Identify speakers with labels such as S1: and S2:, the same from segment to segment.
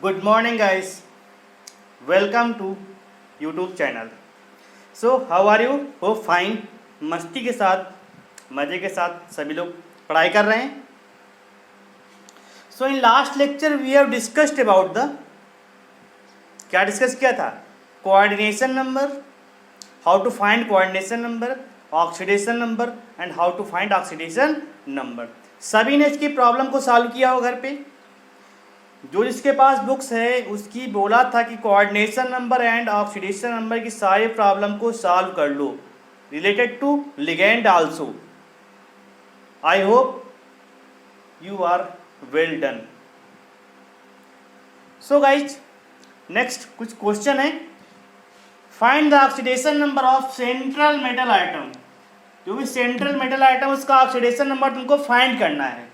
S1: Good morning, guys. Welcome to YouTube channel. So, how are you? Hope fine. मस्ती के साथ, मज़े के साथ सभी लोग पढ़ाई कर रहे हैं. So, in last lecture we have discussed about the क्या डिस्कस किया था? Coordination number, how to find coordination number, oxidation number and how to find oxidation number. सभी ने इसकी प्रॉब्लम को सॉल्व किया हो घर पे. जो जिसके पास बुक्स है उसकी बोला था कि coordination number and oxidation number की सारे प्रॉब्लम को सॉल्व कर लो related to ligand also. I hope you are well done. So guys, next कुछ क्वेश्चन है. Find the oxidation number of central metal atom. जो भी सेंट्रल मेटल आइटम उसका ऑक्सीडेशन नंबर तुमको फाइंड करना है.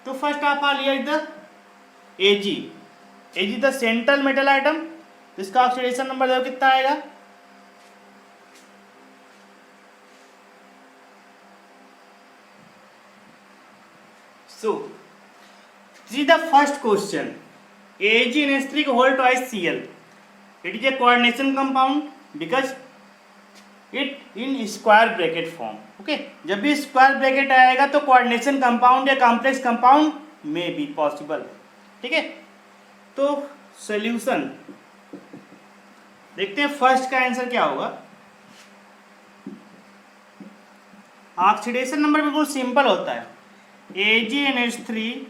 S1: तो first of all here the Ag the central metal atom. इसका ऑक्सीडेशन नंबर देखो कितना आएगा. So this is the first question. AgNH3 whole twice Cl. It is a coordination compound because it in square bracket form. Okay, जब भी square bracket आएगा तो coordination compound या complex compound में बी पॉसिबल. ठीक है, तो सॉल्यूशन देखते हैं. फर्स्ट का आंसर क्या होगा. ऑक्सीडेशन नंबर बिल्कुल सिंपल होता है. AgNH3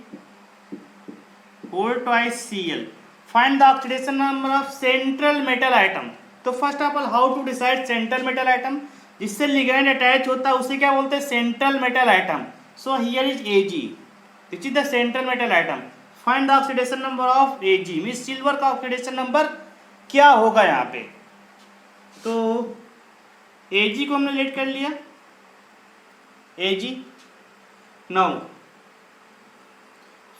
S1: whole twice Cl. Find the oxidation number of central metal atom. तो first of all how to decide central metal atom. जिससे लिगैंड अटैच होता है उसे क्या बोलते हैं, central metal atom. So here is Ag. This is the central metal atom. Find the oxidation number of Ag. Means silver का oxidation number क्या होगा यहाँ पे. तो Ag को हमने लेट कर लिया. Ag now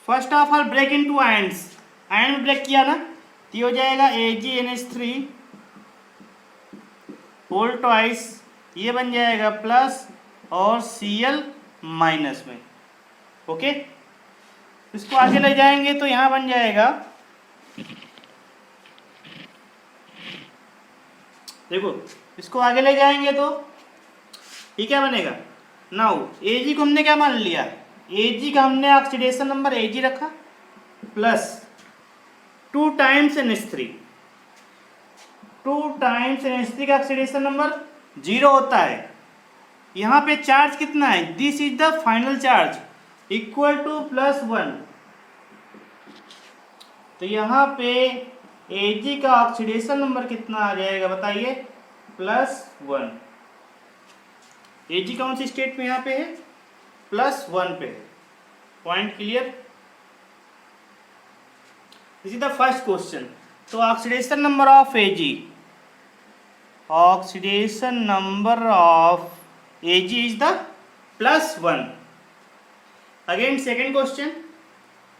S1: first of all break into ions. Ion में ब्रेक किया ना तो ये हो जाएगा AgNH3 होल ट्वाइस. ये बन जाएगा प्लस और Cl माइनस में. ओके, इसको आगे ले जाएंगे तो यहां बन जाएगा, देखो इसको आगे ले जाएंगे तो ये क्या बनेगा. नाउ Ag को हमने क्या मान लिया, Ag का हमने ऑक्सीडेशन नंबर Ag रखा plus 2 times NH3. 2 times NH3 का ऑक्सीडेशन नंबर 0 होता है. यहाँ पे चार्ज कितना है, this is the final charge equal to +1. तो यहाँ पे Ag का ऑक्सीडेशन नंबर कितना आ जाएगा बताइए, +1. Ag कौन सी स्टेट में यहाँ पे है, +1 पे. Point clear. This is the first question. तो oxidation number of Ag, oxidation number of Ag is the +1. Again second question,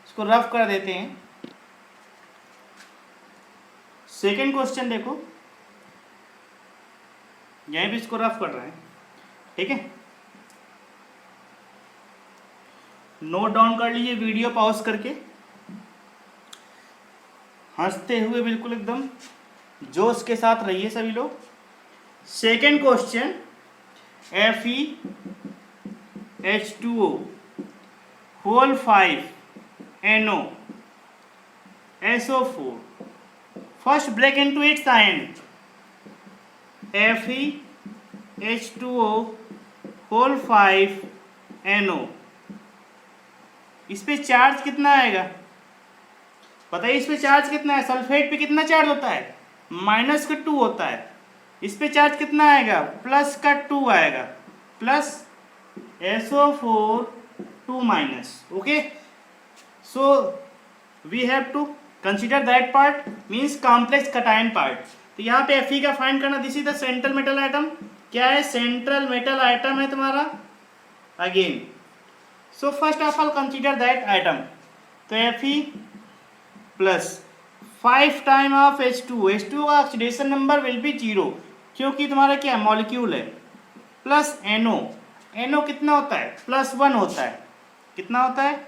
S1: इसको रफ कर देते हैं. सेकेंड क्वेश्चन देखो, यहीं भी इसको रफ कर रहे हैं. ठीक है, नोट डाउन कर लीजिए वीडियो पॉज करके. हंसते हुए बिल्कुल एकदम जोश के साथ रहिए सभी लोग. Second question, FeH2O whole 5 NO SO4. First break into its ion. FeH2O whole 5 NO. इस पे चार्ज कितना आएगा बताइए. इस पे चार्ज कितना है, सल्फेट पे कितना चार्ज होता है, -2 होता है. इस पे चार्ज कितना आएगा, +2 आएगा. Plus SO4 2 minus. Okay, so we have to consider that part, means complex cation part. तो यहाँ पे Fe का फाइंड करना. This is the central metal atom. क्या है, सेंट्रल मेटल आइटम है तुम्हारा again. So first of all consider that atom. तो Fe plus 5 time of H2. H2 का ऑक्सीडेशन नंबर विल बी 0 क्योंकि तुम्हारा क्या मॉलिक्यूल है. Plus NO. NO कितना होता है, +1 होता है. कितना होता है,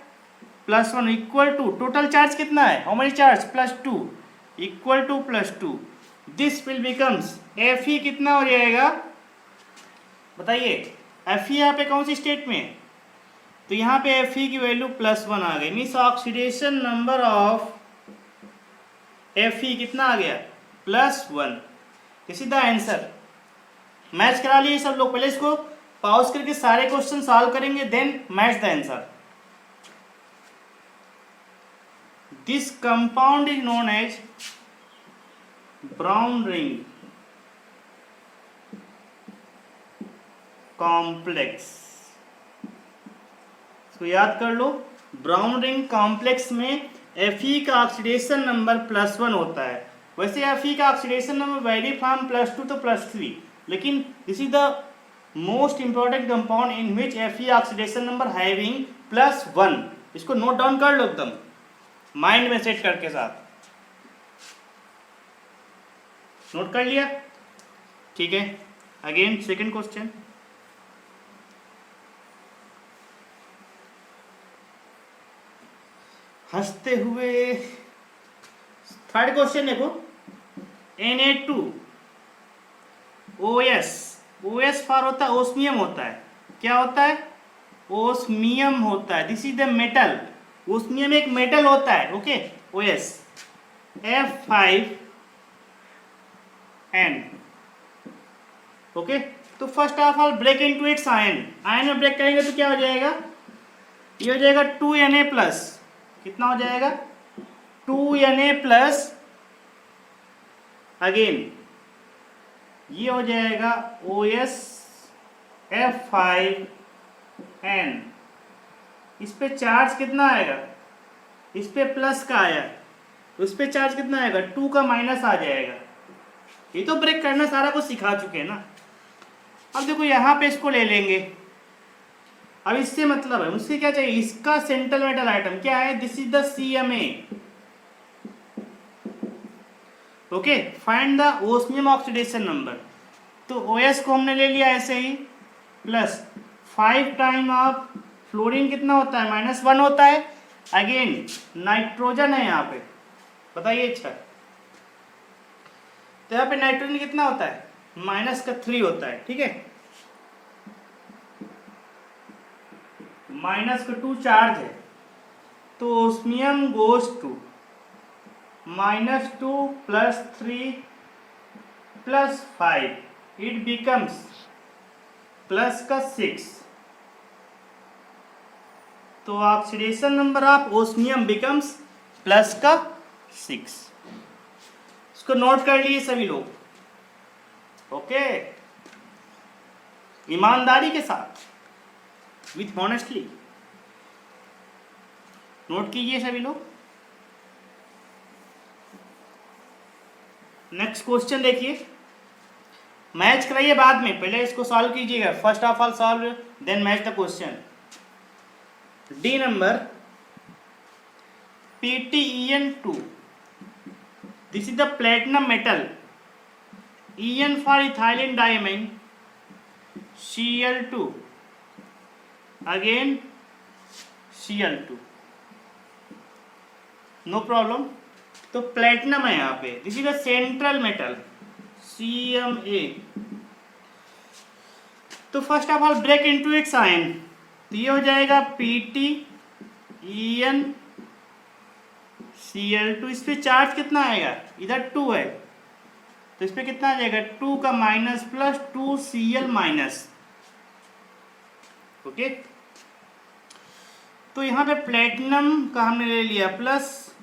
S1: +1 इक्वल टू टोटल चार्ज कितना है, how many charge, +2 equal to +2, this will becomes Fe कितना हो जाएगा बताइए। Fe यहाँ पे कौन सी स्टेट में, तो यहाँ पे Fe की वैल्यू +1 आ गई, means oxidation number of Fe कितना आ गया, +1। This is the answer. Match करा लिए सब लोग, पहले इसको पॉज करके सारे क्वेश्चन सॉल्व करेंगे, then match the answer. This compound is known as brown ring complex. इसको याद कर लो, ब्राउन रिंग कॉम्प्लेक्स में Fe का ऑक्सीडेशन नंबर +1 होता है। वैसे Fe का oxidation number vary from +2 to +3, लेकिन this is the most important compound in which Fe oxidation number having +1। इसको नोट डाउन कर लो एकदम माइंड में सेट करके साथ, नोट कर लिया, ठीक है। अगेन सेकंड क्वेश्चन, हंसते हुए थर्ड क्वेश्चन देखो, Na2OS, OS फॉर होता है ओस्मियम होता है, क्या होता है, ओस्मियम होता है, this is the metal, osmium एक मेटल होता है, ओके। OS F5N, okay. तो first of all break into its ion, ion में ब्रेक करेंगे तो क्या हो जाएगा, ये हो जाएगा 2Na+, कितना हो जाएगा 2Na+, अगेन ये हो जाएगा OS F5N। इस पे चार्ज कितना आएगा, इस पे प्लस का आया, उस पे चार्ज कितना आएगा, 2 का माइनस आ जाएगा। ये तो ब्रेक करना सारा कुछ सिखा चुके हैं ना। अब देखो यहाँ पे इसको ले लेंगे, अब इससे मतलब है, मुझसे क्या चाहिए, इसका सेंट्रल मेटल आइटम क्या है, this is the CMA, okay. Find the osmium oxidation number, तो OS को हमने ले लिया ऐसे ही, प्लस 5 टाइम ऑफ फ्लोरीन कितना होता है, -1 होता है, अगेन नाइट्रोजन है यहाँ पे, बताइए। अच्छा, तो यहाँ पे नाइट्रोजन कितना होता है, -3 होता है, ठीक है, -2 चार्ज है, तो osmium goes to -2 + 3 + 5, it becomes +6, तो oxidation number of osmium becomes +6। इसको नोट कर लिए सभी लोग, ओके, ईमानदारी के साथ, विथ ऑनेस्टली नोट कीजिए सभी लोग। नेक्स्ट क्वेश्चन देखिए, मैच कराइए बाद में, पहले इसको सॉल्व कीजिएगा, first of all solve then match the question. D number PtEn2, this is the platinum metal, En for ethylene diamine, Cl2, again Cl2, no problem. तो प्लेटिनम है यहाँ पे, this is the central metal CMA। तो first of all break into its ion, तो ये हो जाएगा PtEnCl2, इस पे चार्ज कितना आएगा, इधर 2 है, तो इस पे कितना आ जाएगा, 2 का माइनस प्लस 2Cl-, ओके। तो यहाँ पे प्लेटिनम का हमने ले लिया प्लस,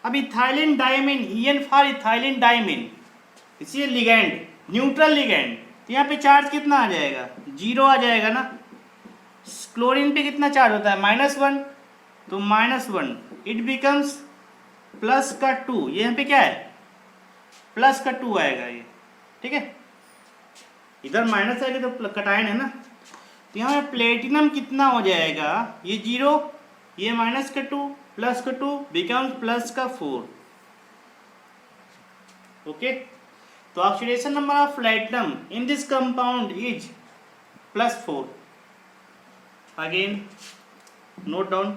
S1: अब ethylene diamine, En for ethylene diamine, इसी लिगैंड, न्यूट्रल लिगैंड, तो यहाँ पे चार्ज कितना आ जाएगा, 0 आ जाएगा ना। क्लोरीन पे कितना चार्ज होता है, -1, तो -1, इट बिकम्स +2, ये यहाँ पे क्या है, +2 आएगा ये, ठीक है, इधर माइनस आएगा तो कटायन है ना। तो यहाँ पे प्लेटिनम कितना हो जाएगा, ये 0, ये -2 +2 बिकम्स +4, ओके। तो oxidation number of platinum in this compound is +4, again note down.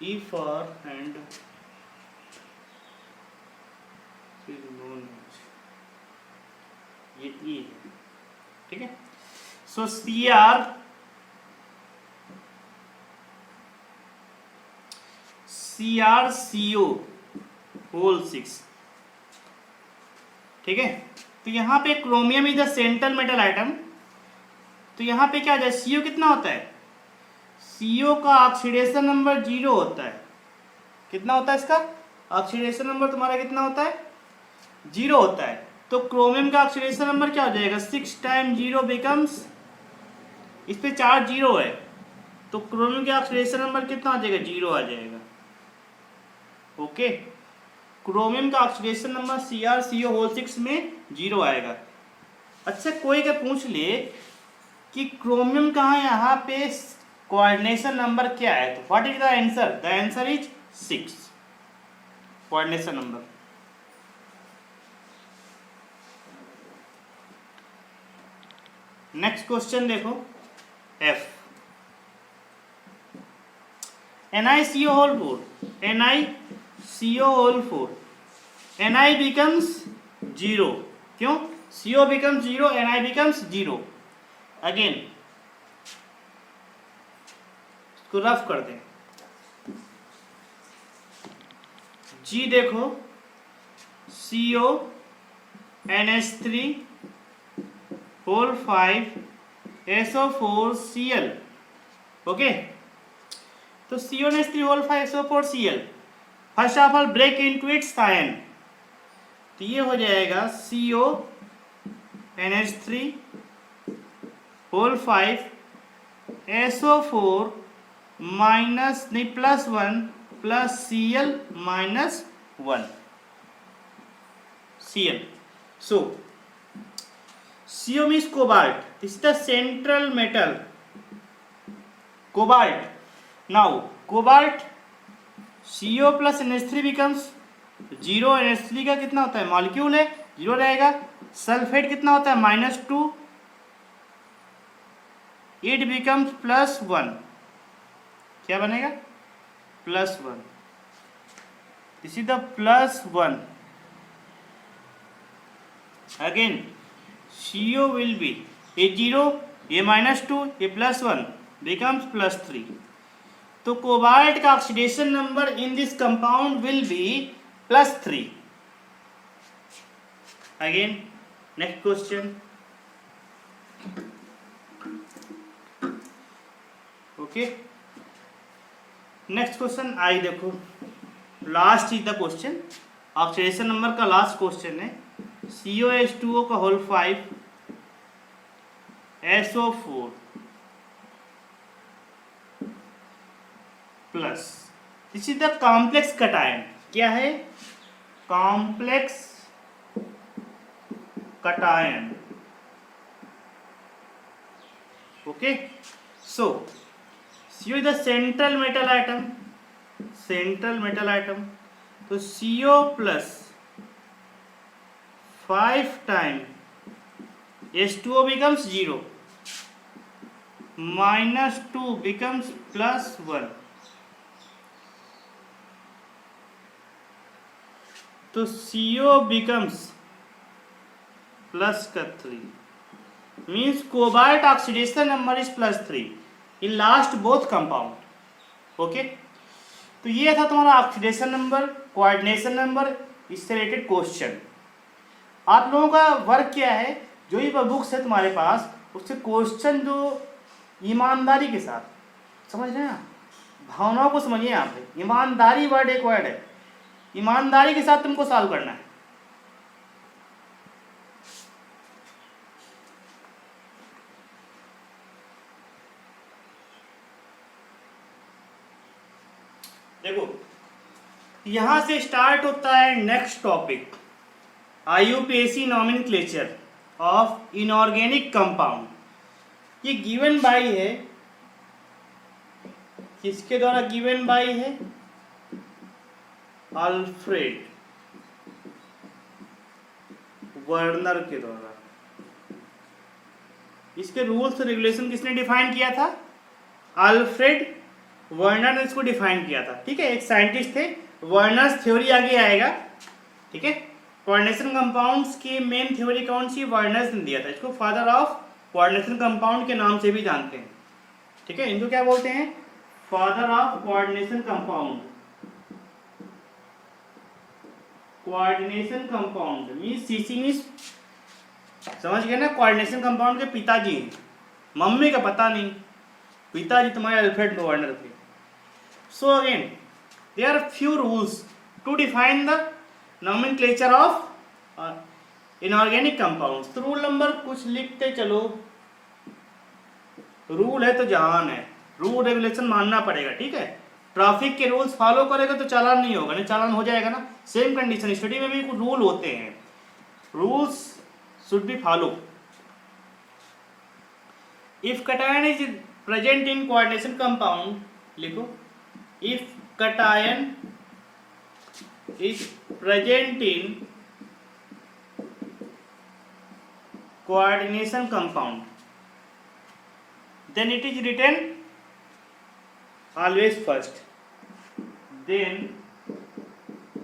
S1: E for and ये ई है, ठीक है। सो CrCO होल 6, ठीक है। तो यहाँ पे chromium is the central metal atom, तो यहाँ पे क्या आ जाए, CO कितना होता है, CO का ऑक्सीडेशन नंबर 0 होता है। कितना होता है इसका ऑक्सीडेशन नंबर, तुम्हारा कितना होता है, 0 होता है। तो क्रोमियम का ऑक्सीडेशन नंबर क्या हो जाएगा, 6 टाइम 0 बिकम्स, इस पे चार्ज 0 है, तो क्रोमियम का ऑक्सीडेशन नंबर कितना आ जाएगा, 0 आ जाएगा। ओके, क्रोमियम का ऑक्सीडेशन नंबर CrCO होल 6 में 0 आएगा। अच्छा, कोई क्या पूछ ले कि क्रोमियम का यहाँ पे कोऑर्डिनेशन नंबर क्या है, तो what is the answer, the answer is 6 coordination number. Next question देखो, F NiCO whole 4, NiCO whole 4, Ni becomes 0, क्यों, CO becomes 0, Ni becomes 0। Again इसको रफ कर दें, G देखो, CO NH3 whole 5 SO4 Cl, okay. तो CONH3 whole 5 SO4 Cl, first of all break into its ion, तो ये हो जाएगा CONH3 होल 5 SO4 माइनस नहीं plus 1 plus Cl minus 1 Cl। So CO means cobalt, this is the central metal, cobalt। now cobalt CO plus NH3 becomes 0, NH3 का कितना होता है, molecule है, 0 रहेगा। सल्फेट कितना होता है, -2, इट बिकम्स +1, क्या बनेगा, +1, this is the +1। Again CO will be a 0, a -2, a +1 becomes +3। तो कोबाल्ट का oxidation number in this compound will be +3। Again next question, okay. Next question आई देखो, last is the question, oxidation number का last question है। COH2O का whole 5 SO4 plus, this is the complex cation, क्या है, complex cation, okay. So CO is the central metal atom, central metal atom, तो CO plus 5 time H2O becomes 0, -2 becomes +1, तो CO becomes +3, means cobalt oxidation number is +3 in last both compound, okay. तो ये था तुम्हारा oxidation number, coordination number, इससे related question. आप लोगों का वर्क क्या है, जो ये बुक्स है तुम्हारे पास, उससे क्वेश्चन जो ईमानदारी के साथ, समझ रहे हैं आप, भावनाओं को समझिए। यहाँ पे ईमानदारी वर्ड एक वर्ड है, ईमानदारी के साथ तुमको सॉल्व करना है। देखो यहां से स्टार्ट होता है next topic, IUPAC nomenclature of inorganic compound. ये गिवन बाय है, किसके द्वारा गिवन बाय है, अल्फ्रेड वर्नर के द्वारा। इसके रूल्स रेगुलेशन किसने डिफाइन किया था, अल्फ्रेड वर्नर ने इसको डिफाइन किया था, ठीक है, एक साइंटिस्ट थे, वर्नर्स थ्योरी आगे आएगा, ठीक है। कोऑर्डिनेशन कंपाउंड्स की मेन थ्योरी कौन सी, वर्नर्स ने दिया था, इसको फादर ऑफ कोऑर्डिनेशन कंपाउंड के नाम से भी जानते हैं, ठीक है, इनको क्या बोलते हैं, father of coordination compound. Coordination compound means CC means, समझ गए ना, कोऑर्डिनेशन कंपाउंड के पिताजी हैं, मम्मी का पता नहीं, पिताजी तुम्हारे अल्फ्रेड वर्नर थे। So again there are few rules to define the nomenclature of inorganic compounds. तो रूल नंबर कुछ लिखते चलो, रूल है तो जहान है, रूल रेगुलेशन मानना पड़ेगा, ठीक है। ट्रैफिक के रूल्स फॉलो करेगा तो चालान नहीं होगा, नहीं चालान हो जाएगा ना, सेम कंडीशन स्टडी में भी कुछ रूल होते हैं, rules should be follow. If cation is present in coordination compound, लिखो, if cation is present in coordination compound, then it is written always first, then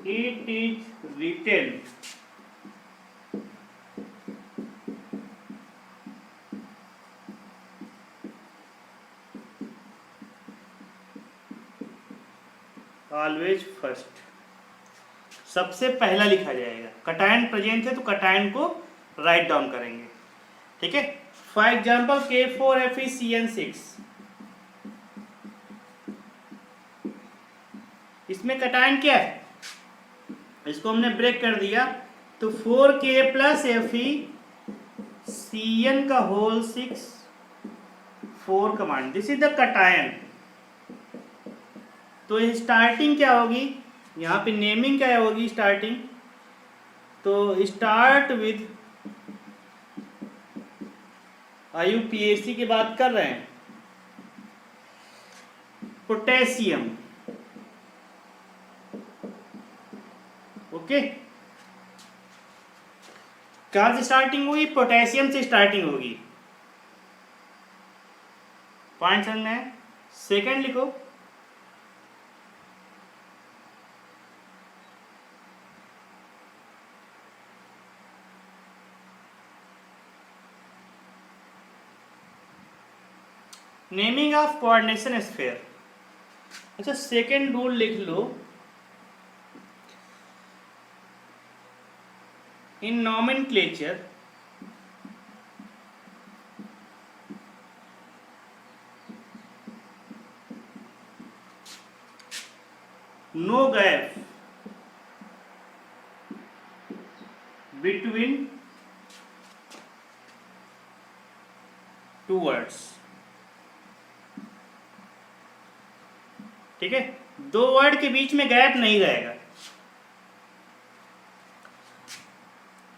S1: it is written always first, सबसे पहला लिखा जाएगा। Cation present है तो cation को right down करेंगे, ठीक है। फॉर एग्जाम्पल K4FeCN6, इसमें कटायन क्या है, इसको हमने ब्रेक कर दिया तो 4K + FeCN का होल 6 4 कमांड, दिस इज द कटायन। तो स्टार्टिंग क्या होगी, यहाँ पे नेमिंग क्या होगी स्टार्टिंग, तो स्टार्ट विद IUPAC की बात कर रहे हैं, पोटेशियम, ओके। कहाँ से स्टार्टिंग होगी, पोटेशियम से स्टार्टिंग होगी, पॉइंट समझना है। सेकंड लिखो, नेमिंग ऑफ कोऑर्डिनेशन स्फीयर। अच्छा सेकेंड रूल लिख लो, in nomenclature no gap between two words, ठीक है, दो वर्ड के बीच में गैप नहीं रहेगा।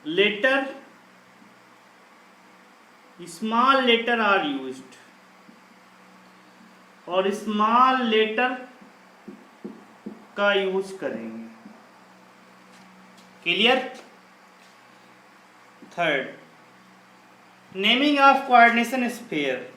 S1: Letter, small letter are used, और स्मॉल लेटर का यूज करेंगे, clear. Third, naming of coordination sphere,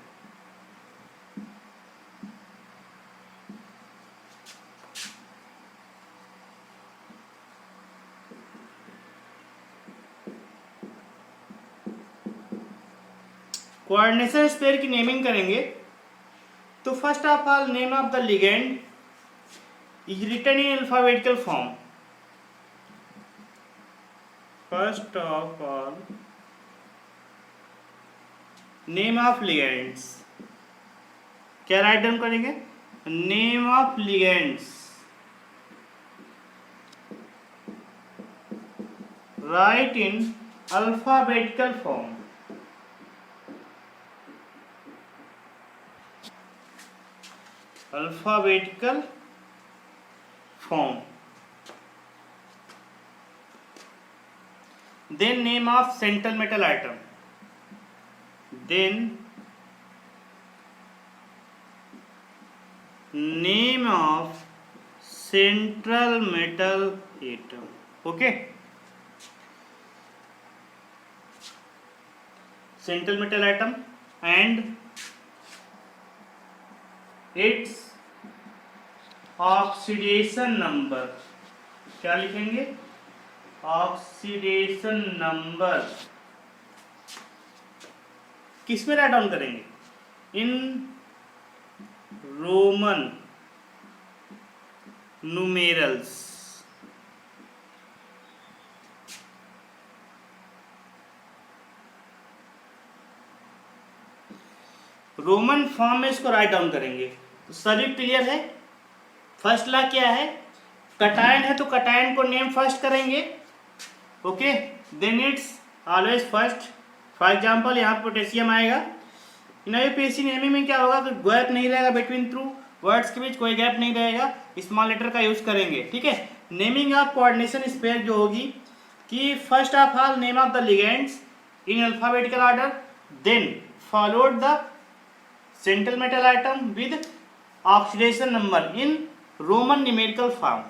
S1: coordination sphere की नेमिंग करेंगे तो first of all name of the ligand is written in alphabetical form. First of all name of ligands, क्या write down करेंगे, name of ligands write in alphabetical form, alphabetical form. Then name of central metal atom, then name of central metal atom, okay. Central metal item and its oxidation number, क्या लिखेंगे, oxidation number किस में right down करेंगे, in Roman numerals. Roman form में इसको write down करेंगे। तो सभी क्लियर है। फर्स्ट ला क्या है, कटायन है तो कटायन को नेम फर्स्ट करेंगे, okay, then it's always first. For example यहाँ पोटेशियम आएगा, इन यूपीएससी नेमिंग में क्या होगा, तो गैप नहीं रहेगा बिटवीन थ्रू वर्ड्स के बीच, कोई गैप नहीं रहेगा, स्मॉल लेटर का यूज करेंगे, ठीक है। नेमिंग ऑफ कोऑर्डिनेशन स्पेयर जो होगी कि first of all name of the ligands in alphabetical order, then followed the central metal atom with oxidation number in roman numerical form,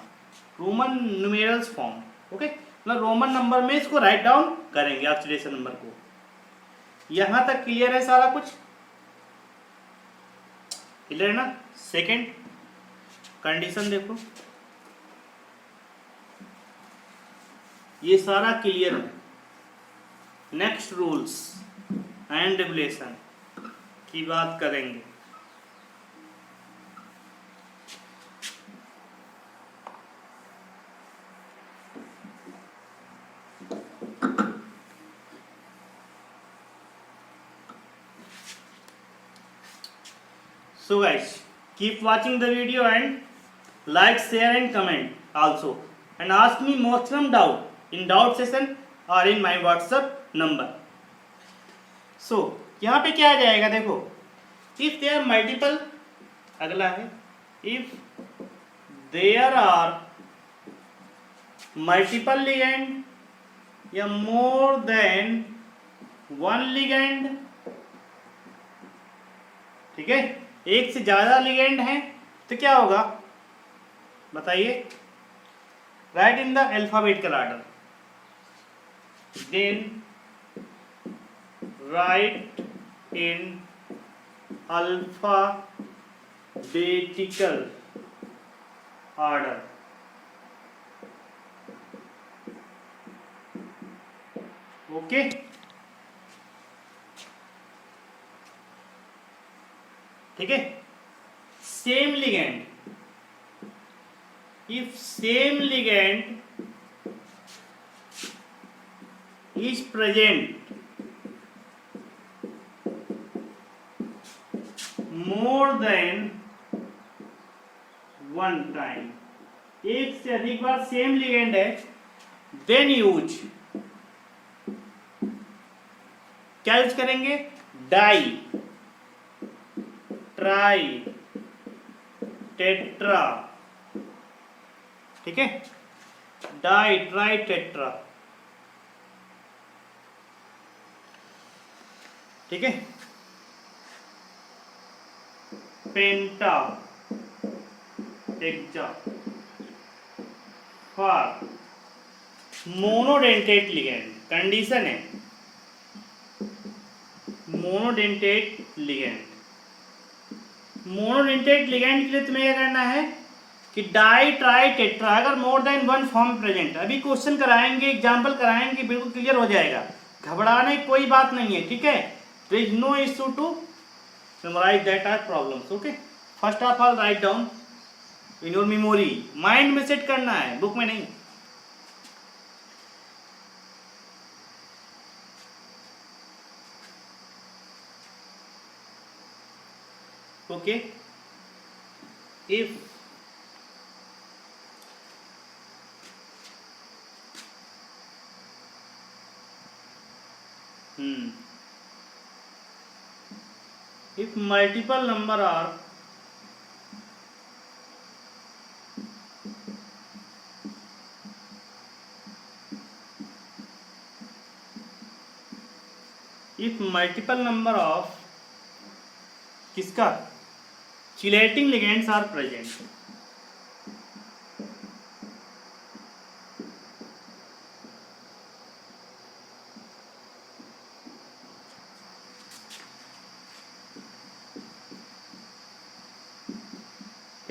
S1: roman numerals form, okay, मतलब roman number में इसको write down करेंगे oxidation number को। यहां तक clear है सारा कुछ, क्लियर है ना। सेकंड कंडीशन देखो, ये सारा क्लियर है। नेक्स्ट रूल्स एंड रेगुलेशन की बात करेंगे। So guys, keep watching the video and like, share and comment also, and ask me maximum doubt in doubt session or in my WhatsApp number. So यहाँ पे क्या आ जाएगा देखो, if there are multiple, अगला है if there are multiple ligand या more than one ligand, ठीक है, एक से ज्यादा लिगेंड है तो क्या होगा बताइए, write in the alphabetical order, then write in alphabetical order, okay. ठीक है, same ligand, if same ligand is present more than one time, एक से अधिक बार सेम लिगेंड है, देन यूज, क्या यूज करेंगे, डाई, ट्राई, टेट्रा, ठीक है, डाई ट्राई टेट्रा, ठीक है, penta, hexa, for monodentate ligand, condition है मोनोडेंटेट लिगेंड। मोनोडेंटेट लिगेंड के लिए तुम्हें क्या करना है कि डाई ट्राई टेट्रा, अगर मोर देन वन फॉर्म प्रेजेंट, अभी क्वेश्चन कराएंगे, एग्जांपल कराएंगे, बिल्कुल क्लियर हो जाएगा, घबराने की कोई बात नहीं है, ठीक है। There is no issue to memorize that are problems, okay. First of all write down in your memory, mind में सेट करना है, बुक में नहीं। Okay, if if multiple number are if multiple number of किसका, chelating ligands are present,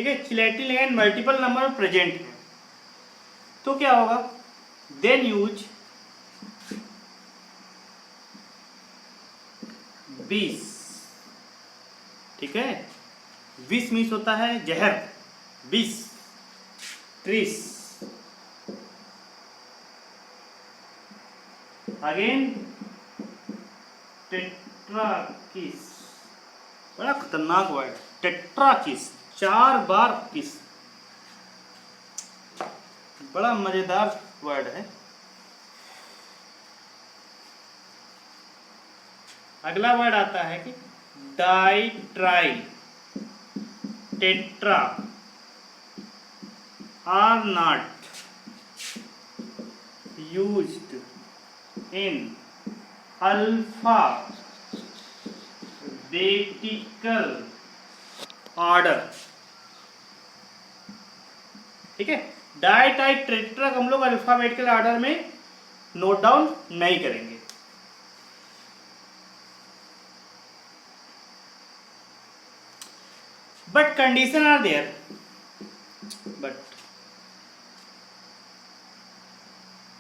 S1: ठीक है, चिलेटी ligand multiple number में present है तो क्या होगा, देन यूज 20, ठीक है, 20 मीन्स होता है जहर, 20, 30, अगेन टेट्राकिस, बड़ा खतरनाक वर्ड, टेट्राकिस, 4 बार किस, बड़ा मजेदार वर्ड है। अगला वर्ड आता है कि di tri tetra are not used in alphabetical order, ठीक है, डाई ट्राई टेट्रा हम लोग अल्फाबेटिकल ऑर्डर में नोट डाउन नहीं करेंगे। But condition are there, but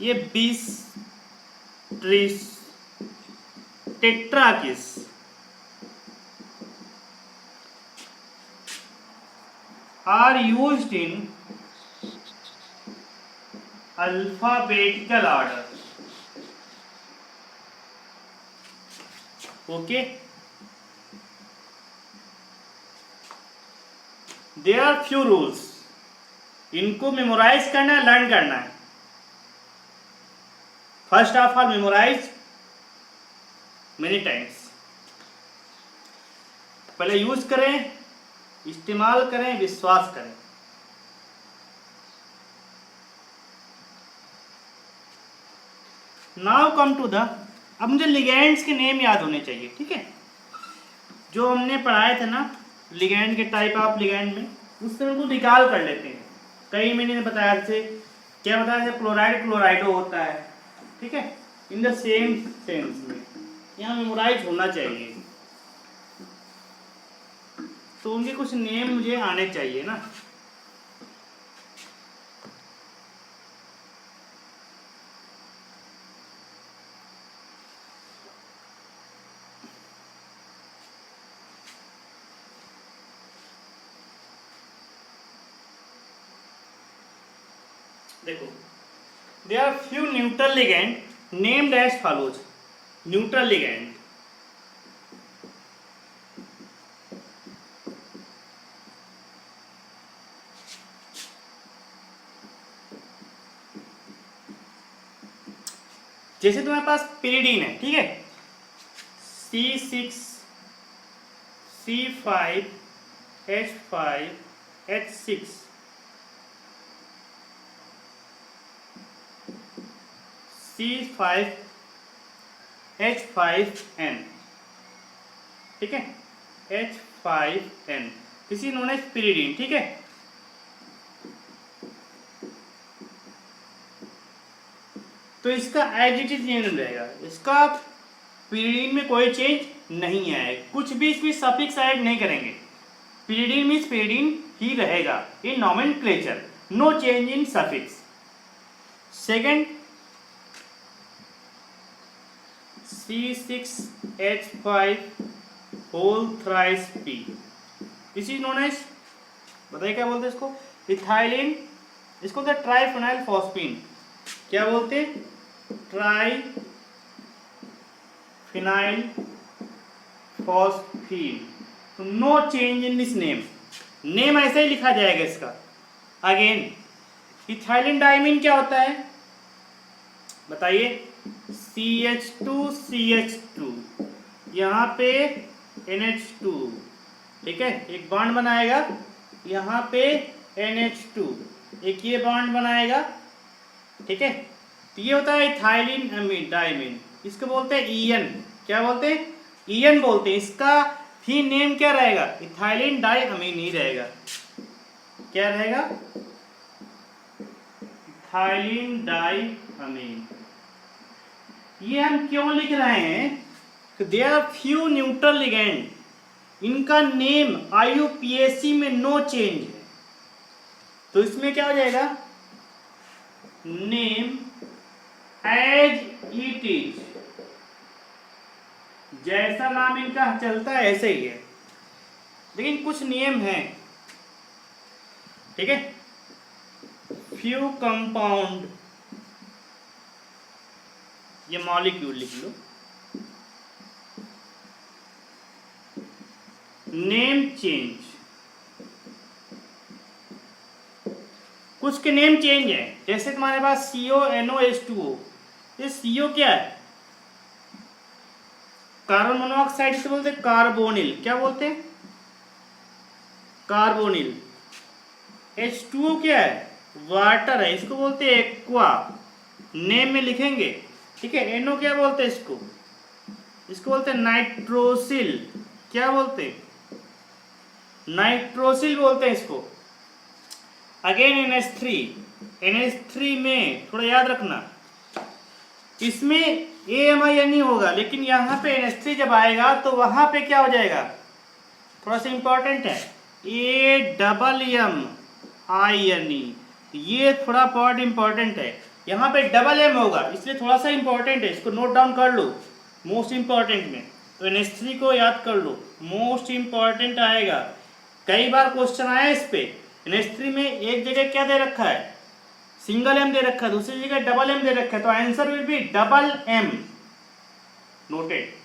S1: ये 20, 30, tetrakis are used in alphabetical order, okay. There are few rules, इनको memorize करना है, लर्न करना है। First of all memorize many times, पहले यूज करें, इस्तेमाल करें, विश्वास करें। नाउ कम टू द, अब मुझे लिगेंड्स के नेम याद होने चाहिए, ठीक है, जो हमने पढ़ाए थे ना लिगेंड के टाइप ऑफ लिगेंड में, उससे उनको निकाल कर लेते हैं। कई मैंने बताया थे, क्या बताया था, क्लोराइड क्लोराइडो होता है, ठीक है, इन द सेम सेंस में यहाँ मेमोराइज होना चाहिए, तो उनके कुछ नेम मुझे आने चाहिए ना। देखो, there are few neutral ligand named as follows, neutral ligand, जैसे तुम्हारे पास पिरिडीन है, ठीक है, C6 C5 H5 H6, C5 H5N, ठीक है, H5N, this is known as pyridine, ठीक है। तो इसका एज इट इज नेम रहेगा, इसका पिरिडीन में कोई चेंज नहीं है, कुछ भी इसमें सफिक्स ऐड नहीं करेंगे, पिरिडीन मीन्स पिरिडीन ही रहेगा in nomenclature, no change in suffix. Second, C6H5 whole thrice P, this is known as, बताइए क्या बोलते हैं इसको, इथाइलिन, इसको बोलते हैं ट्राइफेनाइल फॉस्फीन, क्या बोलते हैं, ट्राइफेनाइल फॉस्फीन। तो no change in this name, name ऐसे ही लिखा जाएगा इसका। अगेन इथाइलिन डाइमीन क्या होता है बताइए, CH2 यहाँ पे NH2, ठीक है, एक बॉन्ड बनाएगा, यहाँ पे NH2, एक ये बॉन्ड बनाएगा, ठीक है, तो ये होता है इथाइलिन अमीन डाइमीन, इसको बोलते हैं EN, क्या बोलते हैं, EN बोलते हैं। इसका भी नेम क्या रहेगा, इथाइलिन डाई अमीन ही रहेगा, क्या रहेगा, इथाइलिन डाई अमीन। ये हम क्यों लिख रहे हैं, there are few neutral ligand, इनका नेम IUPAC में नो चेंज है, तो इसमें क्या हो जाएगा, नेम एज इट इज, जैसा नाम इनका चलता है ऐसे ही है, लेकिन कुछ नियम हैं, ठीक है। फ्यू कंपाउंड, ये मॉलिक्यूल लिख लो, नेम चेंज, कुछ के नेम चेंज है, जैसे तुम्हारे पास CONOH2O, ये CO क्या है, कार्बन मोनोऑक्साइड से बोलते हैं कार्बोनिल, क्या बोलते हैं, कार्बोनिल। H2O क्या है, वाटर है, इसको बोलते हैं एक्वा, नेम में लिखेंगे, ठीक है। NO क्या बोलते हैं इसको, इसको बोलते हैं नाइट्रोसिल, क्या बोलते हैं, नाइट्रोसिल बोलते हैं इसको। अगेन NH3 में थोड़ा याद रखना, इसमें AMINE होगा, लेकिन यहाँ पे NH3 जब आएगा तो वहाँ पे क्या हो जाएगा, थोड़ा सा इंपॉर्टेंट है, AMMINE, ये थोड़ा पॉइंट इंपॉर्टेंट है, यहाँ पे डबल M होगा, इसलिए थोड़ा सा इंपॉर्टेंट है, इसको नोट डाउन कर लो मोस्ट इंपॉर्टेंट में। तो NH3 को याद कर लो, मोस्ट इंपॉर्टेंट आएगा, कई बार क्वेश्चन आया इस पे। NH3 में एक जगह क्या दे रखा है, सिंगल M दे रखा है, दूसरी जगह डबल M दे रखा है, तो answer will be double M, noted.